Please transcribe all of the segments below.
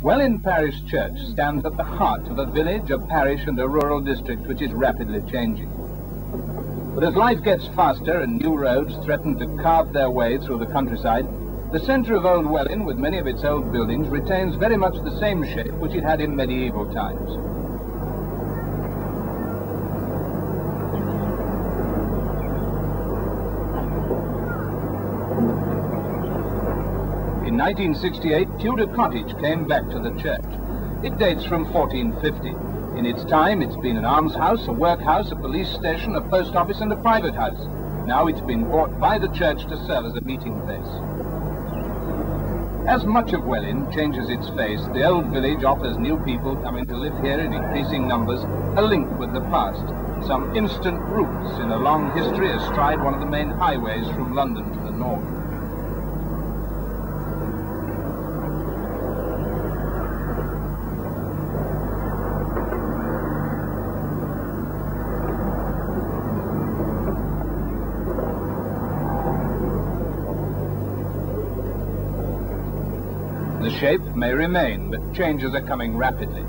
Welwyn Parish Church stands at the heart of a village, a parish and a rural district which is rapidly changing. But as life gets faster and new roads threaten to carve their way through the countryside, the centre of Old Welwyn, with many of its old buildings, retains very much the same shape which it had in medieval times. In 1968, Tudor Cottage came back to the church. It dates from 1450. In its time, it's been an almshouse, a workhouse, a police station, a post office, and a private house. Now it's been bought by the church to serve as a meeting place. As much of Welwyn changes its face, the old village offers new people coming to live here in increasing numbers a link with the past, some instant roots in a long history astride one of the main highways from London to the north. The shape may remain, but changes are coming rapidly.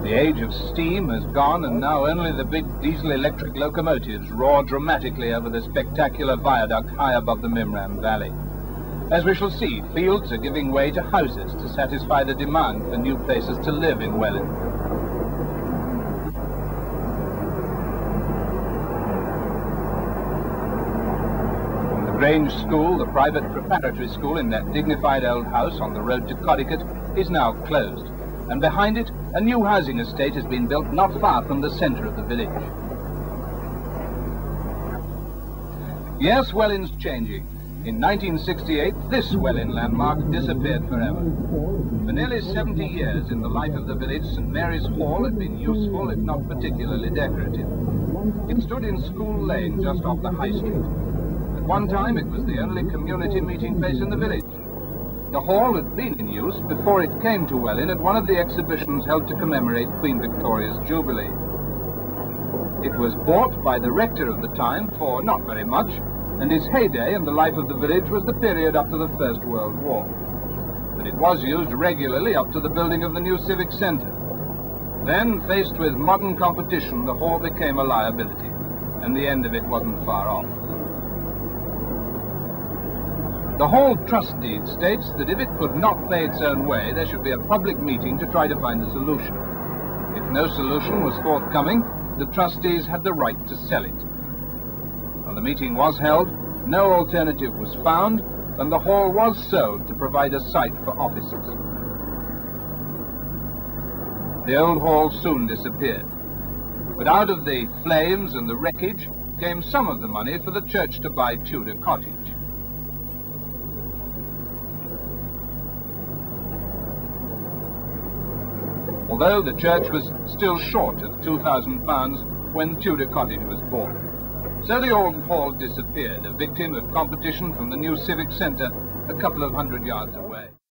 The age of steam has gone, and now only the big diesel-electric locomotives roar dramatically over the spectacular viaduct high above the Mimram Valley. As we shall see, fields are giving way to houses to satisfy the demand for new places to live in Welwyn. The Grange School, the private preparatory school in that dignified old house on the road to Codicut, is now closed, and behind it a new housing estate has been built not far from the centre of the village. Yes, Welwyn's changing. In 1968, this Welwyn landmark disappeared forever. For nearly 70 years in the life of the village, St. Mary's Hall had been useful, if not particularly decorative. It stood in School Lane, just off the High Street. At one time, it was the only community meeting place in the village. The hall had been in use before it came to Welwyn at one of the exhibitions held to commemorate Queen Victoria's Jubilee. It was bought by the rector of the time for not very much, and its heyday in the life of the village was the period up to the First World War. But it was used regularly up to the building of the new civic centre. Then, faced with modern competition, the hall became a liability, and the end of it wasn't far off. The Hall Trust Deed states that if it could not pay its own way, there should be a public meeting to try to find a solution. If no solution was forthcoming, the trustees had the right to sell it. Well, the meeting was held, no alternative was found, and the hall was sold to provide a site for offices. The old hall soon disappeared, but out of the flames and the wreckage came some of the money for the church to buy Tudor Cottage. Although the church was still short of £2,000 when Tudor Cottage was bought. So the old hall disappeared, a victim of competition from the new civic centre a couple of hundred yards away.